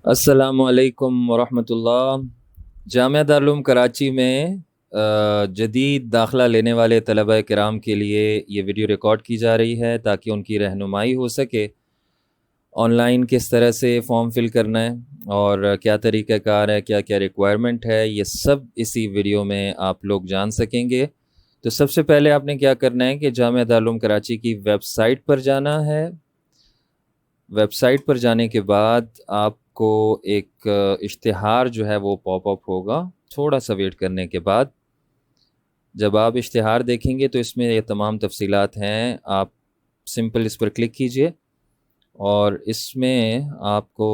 السلام علیکم ورحمۃ اللہ۔ جامعہ دارالعلوم کراچی میں جدید داخلہ لینے والے طلبہ کرام کے لیے یہ ویڈیو ریکارڈ کی جا رہی ہے تاکہ ان کی رہنمائی ہو سکے آن لائن کس طرح سے فارم فل کرنا ہے اور کیا طریقہ کار ہے، کیا کیا ریکوائرمنٹ ہے، یہ سب اسی ویڈیو میں آپ لوگ جان سکیں گے۔ تو سب سے پہلے آپ نے کیا کرنا ہے کہ جامعہ دارالعلوم کراچی کی ویب سائٹ پر جانا ہے۔ ویب سائٹ پر جانے کے بعد آپ کو ایک اشتہار جو ہے وہ پاپ اپ ہوگا۔ تھوڑا سا ویٹ کرنے کے بعد جب آپ اشتہار دیکھیں گے تو اس میں یہ تمام تفصیلات ہیں۔ آپ سمپل اس پر کلک کیجئے اور اس میں آپ کو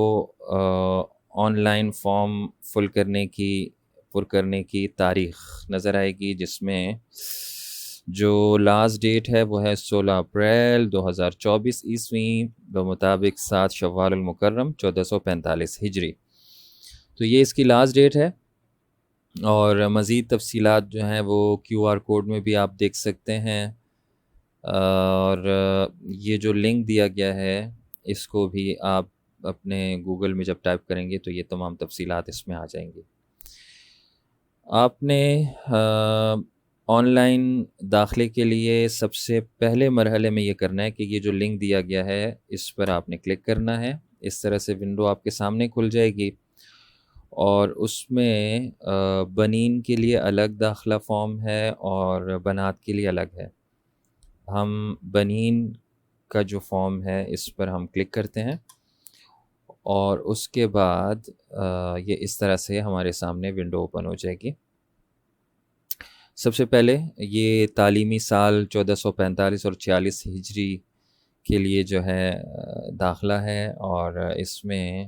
آن لائن فارم پر کرنے کی تاریخ نظر آئے گی، جس میں جو لاسٹ ڈیٹ ہے وہ ہے 16 اپریل 2024 عیسوی بمطابق 7 شوال المکرم 1445 ہجری۔ تو یہ اس کی لاسٹ ڈیٹ ہے، اور مزید تفصیلات جو ہیں وہ کیو آر کوڈ میں بھی آپ دیکھ سکتے ہیں، اور یہ جو لنک دیا گیا ہے اس کو بھی آپ اپنے گوگل میں جب ٹائپ کریں گے تو یہ تمام تفصیلات اس میں آ جائیں گی۔ آپ نے آن لائن داخلے کے لیے سب سے پہلے مرحلے میں یہ کرنا ہے کہ یہ جو لنک دیا گیا ہے اس پر آپ نے کلک کرنا ہے۔ اس طرح سے ونڈو آپ کے سامنے کھل جائے گی، اور اس میں بنین کے لیے الگ داخلہ فارم ہے اور بنات کے لیے الگ ہے۔ ہم بنین کا جو فارم ہے اس پر ہم کلک کرتے ہیں، اور اس کے بعد یہ اس طرح سے ہمارے سامنے ونڈو اوپن ہو جائے گی۔ سب سے پہلے یہ تعلیمی سال 1445 اور 46 ہجری کے لیے جو ہے داخلہ ہے، اور اس میں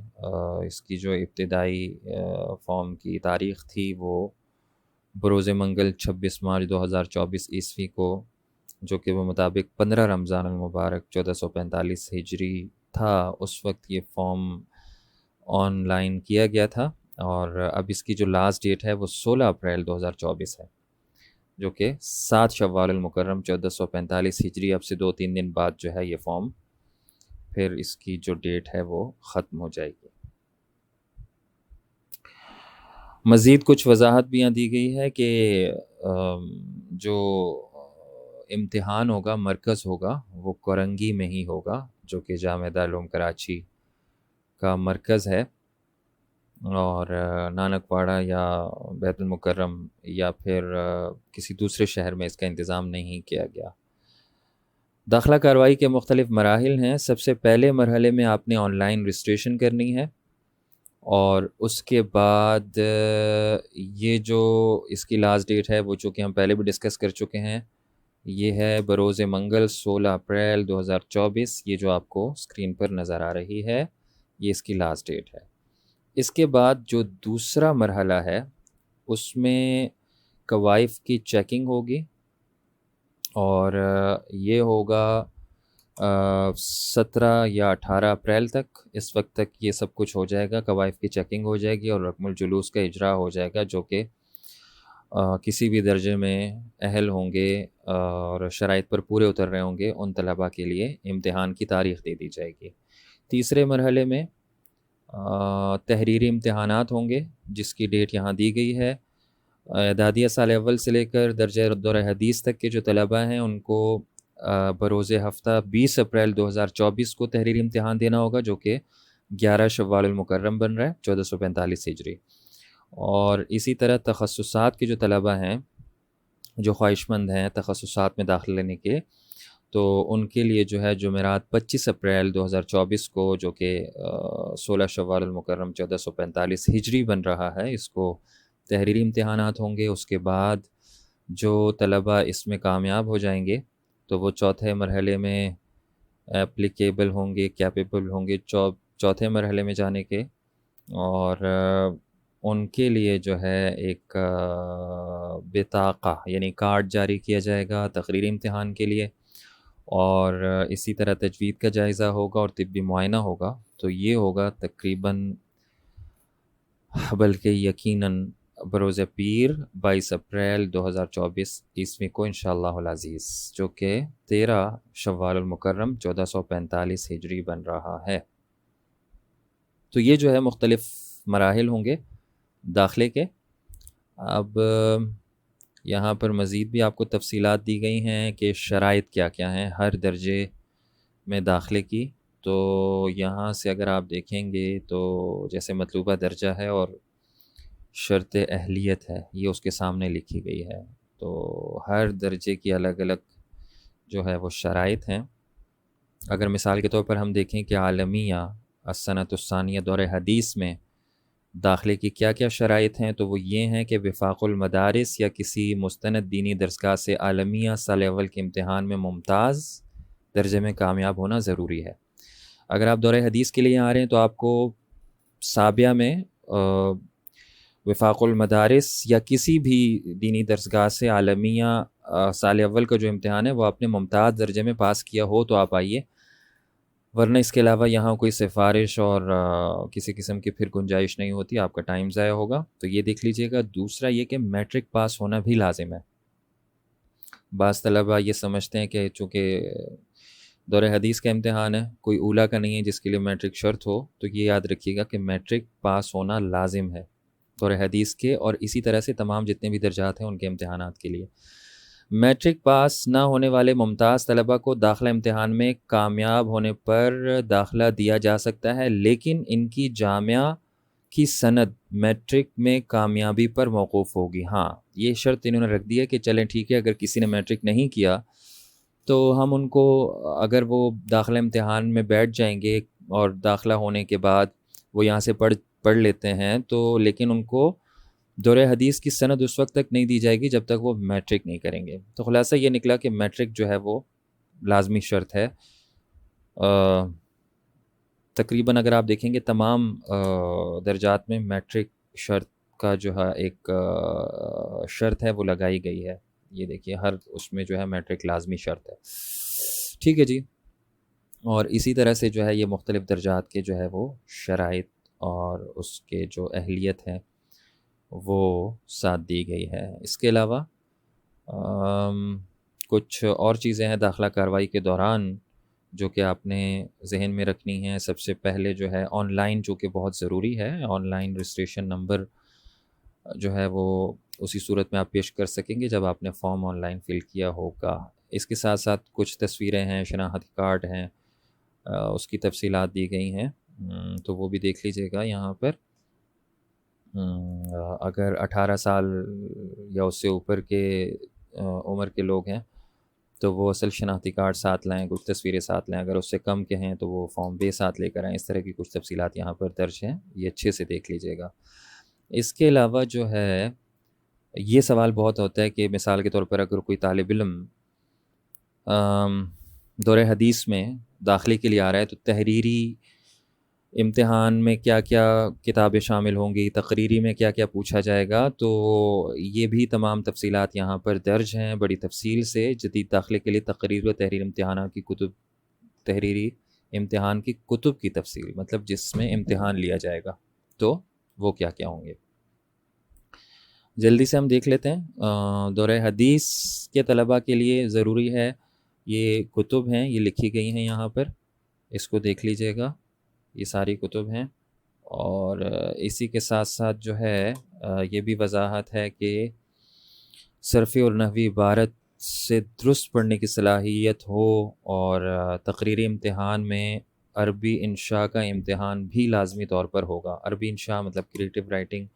اس کی جو ابتدائی فارم کی تاریخ تھی وہ بروز منگل 26 مارچ 2024 عیسوی کو، جو کہ وہ مطابق 15 رمضان المبارک 1445 ہجری تھا، اس وقت یہ فارم آن لائن کیا گیا تھا، اور اب اس کی جو لاسٹ ڈیٹ ہے وہ 16 اپریل 2024 ہے، جو کہ 7 شوال المکرم 1445 ہجری، اب سے 2-3 دن بعد جو ہے یہ فارم پھر اس کی جو ڈیٹ ہے وہ ختم ہو جائے گی۔ مزید کچھ وضاحت بھی یہاں دی گئی ہے کہ جو امتحان ہوگا، مرکز ہوگا، وہ کورنگی میں ہی ہوگا، جو کہ جامعہ دارالعلوم کراچی کا مرکز ہے، اور نانک واڑہ یا بیت المکرم یا پھر کسی دوسرے شہر میں اس کا انتظام نہیں کیا گیا۔ داخلہ کارروائی کے مختلف مراحل ہیں۔ سب سے پہلے مرحلے میں آپ نے آن لائن رجسٹریشن کرنی ہے، اور اس کے بعد یہ جو اس کی لاسٹ ڈیٹ ہے وہ چونکہ ہم پہلے بھی ڈسکس کر چکے ہیں، یہ ہے بروز منگل 16 اپریل 2024، یہ جو آپ کو اسکرین پر نظر آ رہی ہے، یہ اس کی لاسٹ ڈیٹ ہے۔ اس کے بعد جو دوسرا مرحلہ ہے اس میں کوائف کی چیکنگ ہوگی، اور یہ ہوگا 17 یا 18 اپریل تک۔ اس وقت تک یہ سب کچھ ہو جائے گا، کوائف کی چیکنگ ہو جائے گی اور رقم الجلوس کا اجراء ہو جائے گا، جو کہ کسی بھی درجے میں اہل ہوں گے اور شرائط پر پورے اتر رہے ہوں گے، ان طلباء کے لیے امتحان کی تاریخ دے دی جائے گی۔ تیسرے مرحلے میں تحریری امتحانات ہوں گے، جس کی ڈیٹ یہاں دی گئی ہے۔ اعدادیہ سال اول سے لے کر درجہ دورہ حدیث تک کے جو طلباء ہیں ان کو بروز ہفتہ 20 اپریل 2024 کو تحریری امتحان دینا ہوگا، جو کہ 11 شوال المکرم بن رہا ہے 1445 ہجری۔ اور اسی طرح تخصصات کے جو طلباء ہیں، جو خواہش مند ہیں تخصصات میں داخلہ لینے کے، تو ان کے لیے جو ہے جمعرات 25 اپریل 2024 کو، جو کہ 16 شوال المکرم 1445 ہجری بن رہا ہے، اس کو تحریری امتحانات ہوں گے۔ اس کے بعد جو طلباء اس میں کامیاب ہو جائیں گے تو وہ چوتھے مرحلے میں اپلیکیبل ہوں گے، کیپیبل ہوں گے چوتھے مرحلے میں جانے کے، اور ان کے لیے جو ہے ایک بطاقہ یعنی کارڈ جاری کیا جائے گا تقریری امتحان کے لیے، اور اسی طرح تجوید کا جائزہ ہوگا اور طبی معائنہ ہوگا۔ تو یہ ہوگا تقریباً، بلکہ یقیناً بروز پیر 22 اپریل 2024 عیسوی کو انشاءاللہ العزیز، جو کہ 13 شوال المکرم 1445 ہجری بن رہا ہے۔ تو یہ جو ہے مختلف مراحل ہوں گے داخلے کے. اب یہاں پر مزید بھی آپ کو تفصیلات دی گئی ہیں کہ شرائط کیا کیا ہیں ہر درجے میں داخلے کی. تو یہاں سے اگر آپ دیکھیں گے تو جیسے مطلوبہ درجہ ہے اور شرط اہلیت ہے، یہ اس کے سامنے لکھی گئی ہے. تو ہر درجے کی الگ الگ جو ہے وہ شرائط ہیں. اگر مثال کے طور پر ہم دیکھیں کہ عالمیہ السنۃ الثانیہ دور حدیث میں داخلے کی کیا کیا شرائط ہیں، تو وہ یہ ہیں کہ وفاق المدارس یا کسی مستند دینی درسگاہ سے عالمیہ سال اول کے امتحان میں ممتاز درجے میں کامیاب ہونا ضروری ہے. اگر آپ دور حدیث کے لیے آ رہے ہیں تو آپ کو سابعہ میں وفاق المدارس یا کسی بھی دینی درسگاہ سے عالمیہ سال اول کا جو امتحان ہے وہ آپ نے ممتاز درجے میں پاس کیا ہو تو آپ آئیے، ورنہ اس کے علاوہ یہاں کوئی سفارش اور کسی قسم کی پھر گنجائش نہیں ہوتی، آپ کا ٹائم ضائع ہوگا. تو یہ دیکھ لیجئے گا. دوسرا یہ کہ میٹرک پاس ہونا بھی لازم ہے. بعض طلبہ یہ سمجھتے ہیں کہ چونکہ دور حدیث کا امتحان ہے، کوئی اولا کا نہیں ہے جس کے لیے میٹرک شرط ہو، تو یہ یاد رکھیے گا کہ میٹرک پاس ہونا لازم ہے دور حدیث کے اور اسی طرح سے تمام جتنے بھی درجات ہیں ان کے امتحانات کے لیے. میٹرک پاس نہ ہونے والے ممتاز طلبہ کو داخلہ امتحان میں کامیاب ہونے پر داخلہ دیا جا سکتا ہے، لیکن ان کی جامعہ کی سند میٹرک میں کامیابی پر موقوف ہوگی. ہاں، یہ شرط انہوں نے رکھ دی ہے کہ چلیں ٹھیک ہے، اگر کسی نے میٹرک نہیں کیا تو ہم ان کو اگر وہ داخلہ امتحان میں بیٹھ جائیں گے اور داخلہ ہونے کے بعد وہ یہاں سے پڑھ لیتے ہیں تو لیکن ان کو دور حدیث کی سند اس وقت تک نہیں دی جائے گی جب تک وہ میٹرک نہیں کریں گے. تو خلاصہ یہ نکلا کہ میٹرک جو ہے وہ لازمی شرط ہے. تقریباً اگر آپ دیکھیں گے تمام درجات میں میٹرک شرط کا جو ہے ایک شرط ہے وہ لگائی گئی ہے. یہ دیکھیے ہر اس میں جو ہے میٹرک لازمی شرط ہے. ٹھیک ہے جی. اور اسی طرح سے جو ہے یہ مختلف درجات کے جو ہے وہ شرائط اور اس کے جو اہلیت ہے وہ ساتھ دی گئی ہے. اس کے علاوہ کچھ اور چیزیں ہیں داخلہ کارروائی کے دوران جو کہ آپ نے ذہن میں رکھنی ہیں. سب سے پہلے جو ہے آن لائن، جو کہ بہت ضروری ہے، آن لائن رجسٹریشن نمبر جو ہے وہ اسی صورت میں آپ پیش کر سکیں گے جب آپ نے فارم آن لائن فل کیا ہوگا. اس کے ساتھ ساتھ کچھ تصویریں ہیں، شناختی کارڈ ہیں، اس کی تفصیلات دی گئی ہیں، تو وہ بھی دیکھ لیجیے گا. یہاں پر اگر 18 سال یا اس سے اوپر کے عمر کے لوگ ہیں تو وہ اصل شناختی کارڈ ساتھ لائیں، کچھ تصویریں ساتھ لائیں. اگر اس سے کم کے ہیں تو وہ فارم بے ساتھ لے کر آئیں. اس طرح کی کچھ تفصیلات یہاں پر درج ہیں، یہ اچھے سے دیکھ لیجیے گا. اس کے علاوہ جو ہے یہ سوال بہت ہوتا ہے کہ مثال کے طور پر اگر کوئی طالب علم دور حدیث میں داخلے کے لیے آ رہا ہے تو تحریری امتحان میں کیا کیا کتابیں شامل ہوں گی، تقریری میں کیا کیا پوچھا جائے گا. تو یہ بھی تمام تفصیلات یہاں پر درج ہیں بڑی تفصیل سے. جدید داخلے کے لیے تقریر و تحریر امتحانات کی کتب، تحریری امتحان کی کتب کی تفصیل، مطلب جس میں امتحان لیا جائے گا تو وہ کیا کیا ہوں گے. جلدی سے ہم دیکھ لیتے ہیں. دور حدیث کے طلباء کے لیے ضروری ہے یہ کتب ہیں، یہ لکھی گئی ہیں یہاں پر، اس کو دیکھ لیجیے گا. یہ ساری کتب ہیں. اور اسی کے ساتھ ساتھ جو ہے یہ بھی وضاحت ہے کہ صرفی اور نحوی عبارت سے درست پڑھنے کی صلاحیت ہو، اور تقریری امتحان میں عربی انشاء کا امتحان بھی لازمی طور پر ہوگا. عربی انشاء مطلب کریٹیو رائٹنگ،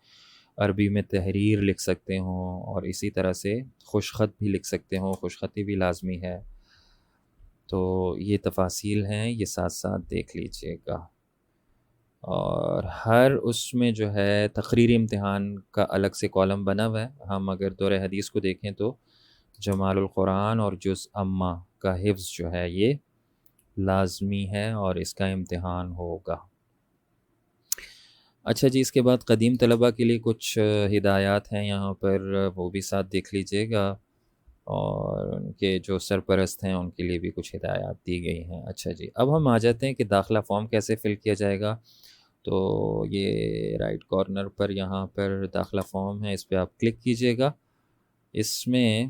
عربی میں تحریر لکھ سکتے ہوں اور اسی طرح سے خوش خط بھی لکھ سکتے ہوں، خوش خطی بھی لازمی ہے. تو یہ تفاصیل ہیں، یہ ساتھ ساتھ دیکھ لیجیے گا. اور ہر اس میں جو ہے تقریری امتحان کا الگ سے کالم بنا ہوا ہے. ہم اگر دور حدیث کو دیکھیں تو جمال القرآن اور جز امہ کا حفظ جو ہے یہ لازمی ہے اور اس کا امتحان ہوگا. اچھا جی، اس کے بعد قدیم طلباء کے لیے کچھ ہدایات ہیں یہاں پر، وہ بھی ساتھ دیکھ لیجیے گا. اور ان کے جو سرپرست ہیں ان کے لیے بھی کچھ ہدایات دی گئی ہیں. اچھا جی، اب ہم آ جاتے ہیں کہ داخلہ فارم کیسے فل کیا جائے گا. تو یہ رائٹ کارنر پر یہاں پر داخلہ فارم ہے، اس پہ آپ کلک کیجیے گا. اس میں